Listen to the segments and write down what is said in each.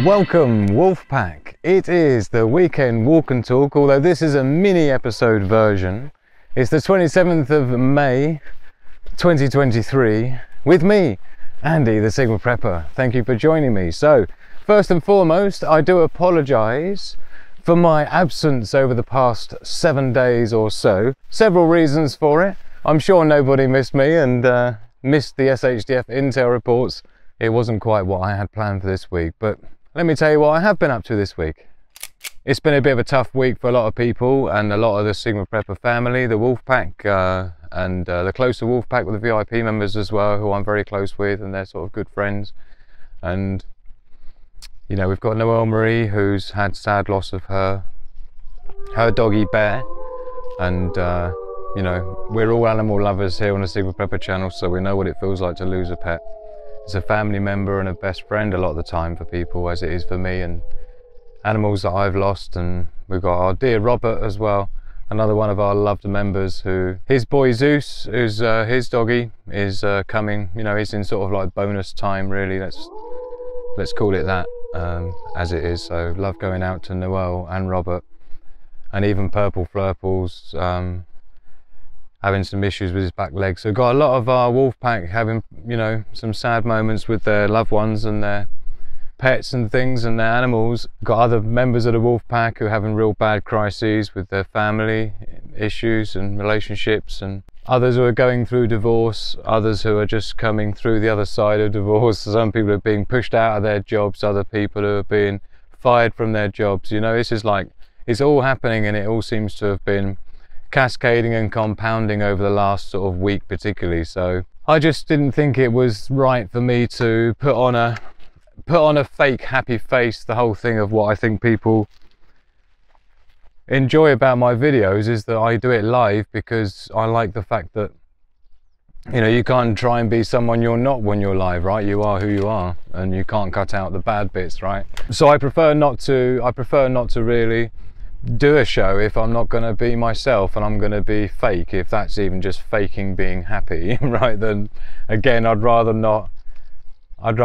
Welcome Wolfpack. It is the weekend walk and talk, although this is a mini episode version. It's the 27th of May 2023 with me, Andy the Sigma Prepper. Thank you for joining me. So first and foremost, I do apologise for my absence over the past 7 days or so. Several reasons for it. I'm sure nobody missed me and missed the SHTF Intel reports. It wasn't quite what I had planned for this week, but let me tell you what I have been up to this week. It's been a bit of a tough week for a lot of people and a lot of the Sigma Prepper family, the Wolfpack, and the closer Wolfpack with the VIP members as well, who I'm very close with, and they're sort of good friends. And you know, we've got Noelle Marie, who's had sad loss of her doggy Bear, and you know, we're all animal lovers here on the Sigma Prepper channel, so we know what it feels like to lose a pet. It's a family member and a best friend a lot of the time for people, as it is for me, and animals that I've lost. And we've got our dear Robert as well, another one of our loved members, who his boy Zeus, who's his doggy, is coming. You know, he's in sort of like bonus time, really. Let's call it that, as it is. So love going out to Noelle and Robert, and even Purple Flurple's having some issues with his back leg. So got a lot of our Wolfpack having, you know, some sad moments with their loved ones and their pets and things and their animals. Got other members of the Wolfpack who are having real bad crises with their family issues and relationships, and others who are going through divorce, others who are just coming through the other side of divorce. Some people are being pushed out of their jobs, other people who are being fired from their jobs. You know, this is like, it's all happening, and it all seems to have been cascading and compounding over the last sort of week particularly. So I just didn't think it was right for me to put on a fake happy face. The whole thing of what I think people enjoy about my videos is that I do it live, because I like the fact that, you know, you can't try and be someone you're not when you're live, right? You are who you are, and you can't cut out the bad bits, right? So I prefer not to really do a show if I'm not going to be myself and I'm going to be fake, if that's even just faking being happy, right? Then again, I'd rather not do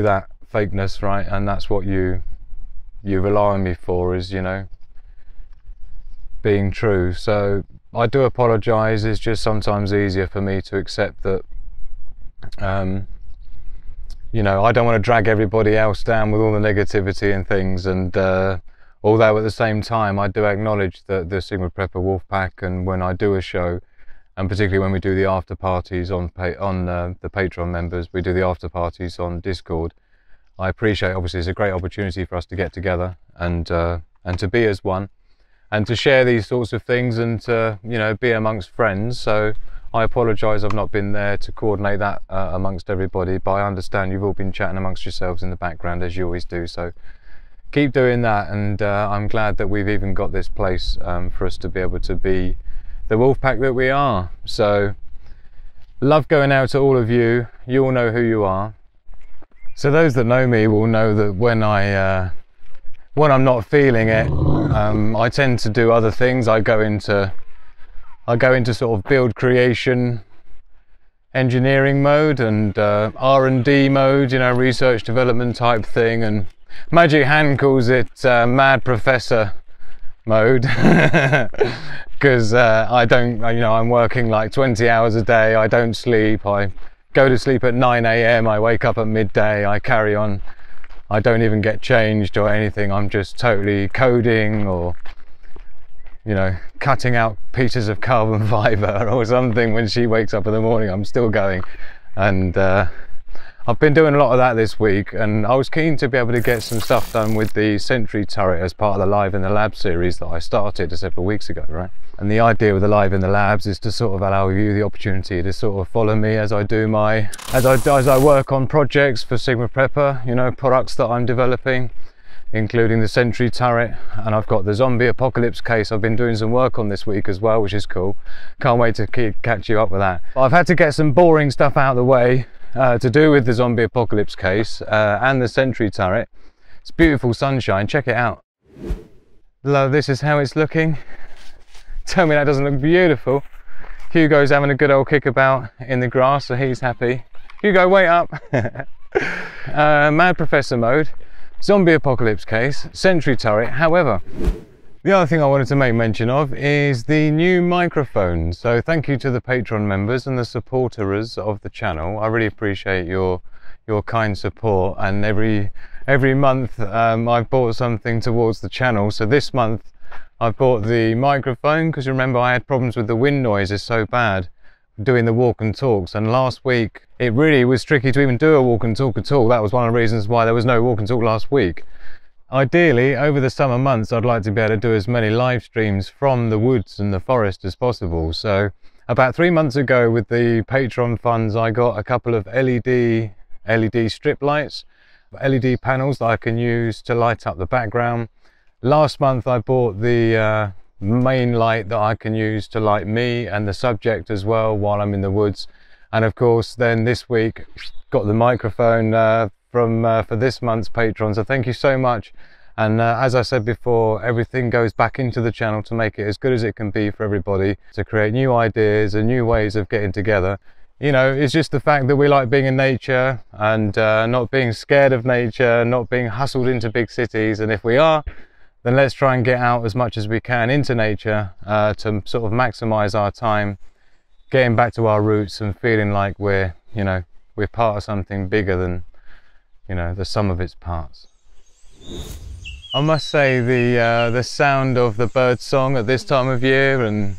that fakeness, right? And that's what you rely on me for, is, you know, being true. So I do apologize. It's just sometimes easier for me to accept that you know, I don't want to drag everybody else down with all the negativity and things, and although at the same time I do acknowledge that the Sigma Prepper Wolfpack, and when I do a show, and particularly when we do the after parties on the Patreon members, we do the after parties on Discord, I appreciate, obviously it's a great opportunity for us to get together and to be as one, and to share these sorts of things, and to, you know, be amongst friends. So I apologise I've not been there to coordinate that amongst everybody, but I understand you've all been chatting amongst yourselves in the background, as you always do. So keep doing that, and I'm glad that we've even got this place for us to be able to be the Wolfpack that we are. So love going out to all of you. You all know who you are. So those that know me will know that when I'm not feeling it, I tend to do other things. I go into sort of build creation, engineering mode, and R&D mode, you know, research development type thing, and Magic Hand calls it Mad Professor mode, because I don't, you know, I'm working like 20 hours a day. I don't sleep. I go to sleep at 9 AM. I wake up at midday. I carry on. I don't even get changed or anything. I'm just totally coding, or, you know, cutting out pieces of carbon fiber or something. When she wakes up in the morning, I'm still going. And I've been doing a lot of that this week, and I was keen to be able to get some stuff done with the Sentry turret as part of the Live in the Lab series that I started several weeks ago, right? And the idea with the Live in the Labs is to sort of allow you the opportunity to sort of follow me as I do as I work on projects for Sigma Prepper, you know, products that I'm developing, including the Sentry turret, and I've got the zombie apocalypse case I've been doing some work on this week as well, which is cool. Can't wait to catch you up with that. I've had to get some boring stuff out of the way to do with the zombie apocalypse case and the Sentry turret. It's beautiful sunshine, check it out. Love, this is how it's looking. Tell me that doesn't look beautiful. Hugo's having a good old kickabout in the grass, so he's happy. Hugo, wait up. Mad Professor mode. zombie apocalypse case, Sentry turret. However, the other thing I wanted to make mention of is the new microphone. So thank you to the Patreon members and the supporters of the channel. I really appreciate your kind support, and every month I've bought something towards the channel. So this month I bought the microphone because remember I had problems with the wind noises so bad doing the walk and talks, and last week it really was tricky to even do a walk and talk at all. That was one of the reasons why there was no walk and talk last week. Ideally, over the summer months, I'd like to be able to do as many live streams from the woods and the forest as possible. So about 3 months ago with the Patreon funds, I got a couple of LED strip lights, LED panels that I can use to light up the background. Last month I bought the main light that I can use to light me and the subject as well while I'm in the woods. And of course then this week got the microphone for this month's Patreon, so thank you so much. And as I said before, everything goes back into the channel to make it as good as it can be for everybody, to create new ideas and new ways of getting together. You know, it's just the fact that we like being in nature and not being scared of nature, not being hustled into big cities, and if we are, then let's try and get out as much as we can into nature to sort of maximize our time getting back to our roots and feeling like we're part of something bigger than the sum of its parts. I must say the sound of the bird song at this time of year, and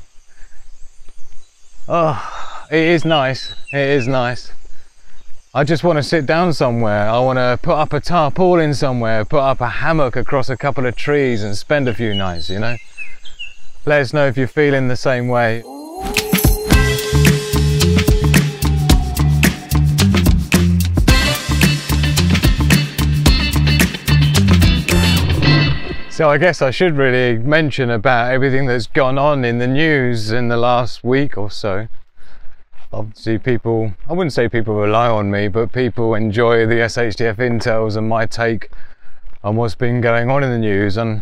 it is nice. It is nice. I just want to sit down somewhere. I want to put up a tarpaulin somewhere, put up a hammock across a couple of trees and spend a few nights, you know. Let us know if you're feeling the same way. So I guess I should really mention about everything that's gone on in the news in the last week or so. Obviously people, I wouldn't say people rely on me, but people enjoy the SHTF Intels and my take on what's been going on in the news. And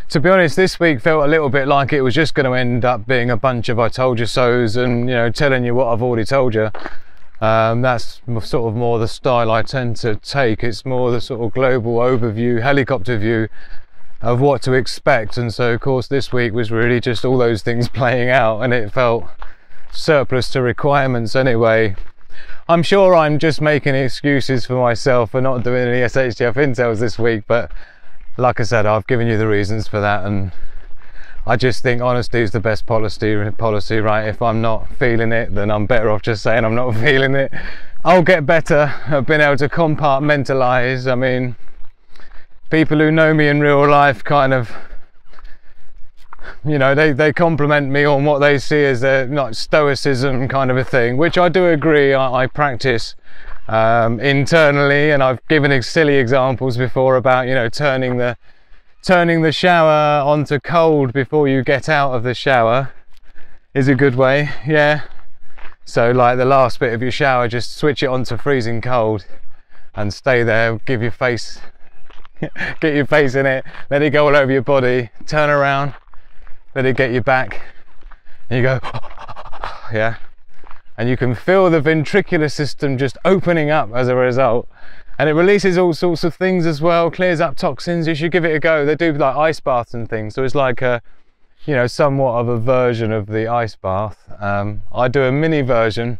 to be honest, this week felt a little bit like it was just going to end up being a bunch of I told you so's and telling you what I've already told you. That's sort of more the style I tend to take. It's more the sort of global overview, helicopter view of what to expect. And so of course this week was really just all those things playing out, and it felt surplus to requirements anyway. I'm sure I'm just making excuses for myself for not doing any SHTF Intels this week, but like I said, I've given you the reasons for that, and I just think honesty is the best policy, right? If I'm not feeling it, then I'm better off just saying I'm not feeling it. I'll get better at being able to compartmentalize. I mean, people who know me in real life kind of, they compliment me on what they see as their not stoicism kind of a thing, which I do agree I practice internally, and I've given silly examples before about turning the shower onto cold before you get out of the shower is a good way. Yeah, so like the last bit of your shower, just switch it onto freezing cold and stay there, give your face get your face in it, let it go all over your body, turn around, let it get you back, and you go yeah, and you can feel the ventricular system just opening up as a result, and it releases all sorts of things as well, clears up toxins. You should give it a go. They do like ice baths and things, so it's like a somewhat of a version of the ice bath. I do a mini version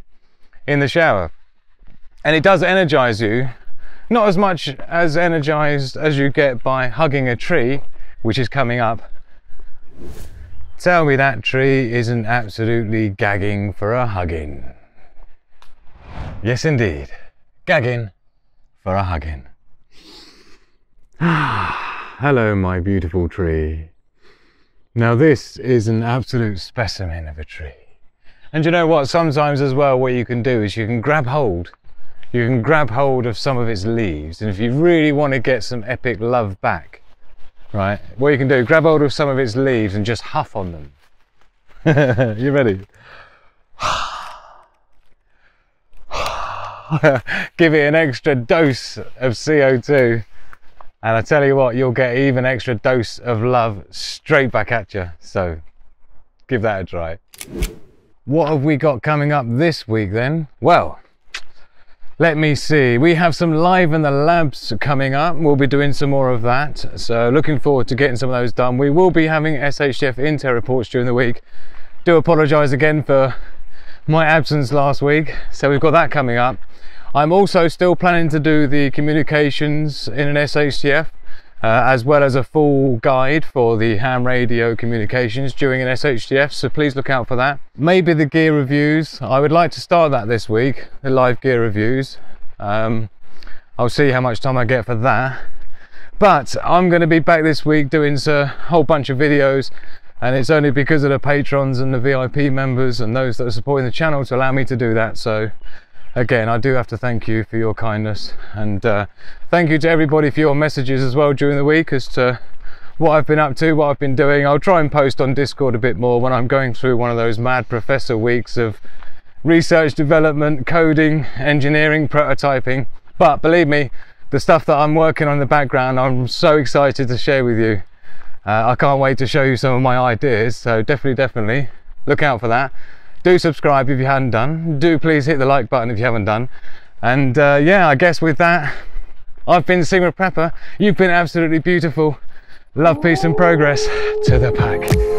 in the shower, and it does energize you. Not as much as energized as you get by hugging a tree, which is coming up. Tell me that tree isn't absolutely gagging for a hugging. Yes indeed, gagging for a hugging. Hello my beautiful tree. Now this is an absolute specimen of a tree. And you know what, sometimes as well what you can do is you can grab hold of some of its leaves, and if you really want to get some epic love back, right, what you can do, grab hold of some of its leaves and just huff on them. You ready? Give it an extra dose of CO2, and I tell you what, you'll get even extra dose of love straight back at you. So give that a try. What have we got coming up this week then? Well, Let me see, we have some live in the labs coming up. We'll be doing some more of that, so looking forward to getting some of those done. We will be having SHTF Intel reports during the week. Do apologise again for my absence last week, so we've got that coming up. I'm also still planning to do the communications in an SHTF, as well as a full guide for the ham radio communications during an SHTF, so please look out for that. Maybe the gear reviews, I would like to start that this week, the live gear reviews. I'll see how much time I get for that. But I'm going to be back this week doing a whole bunch of videos, and it's only because of the patrons and the VIP members and those that are supporting the channel to allow me to do that. So again, I do have to thank you for your kindness, and thank you to everybody for your messages as well during the week as to what I've been up to, what I've been doing. I'll try and post on Discord a bit more when I'm going through one of those mad professor weeks of research, development, coding, engineering, prototyping. But believe me, the stuff that I'm working on in the background, I'm so excited to share with you. I can't wait to show you some of my ideas, so definitely look out for that. Do subscribe if you hadn't done. Do please hit the like button if you haven't done. And yeah, I guess with that, I've been Sigma Prepper. You've been absolutely beautiful. Love, peace and progress to the pack.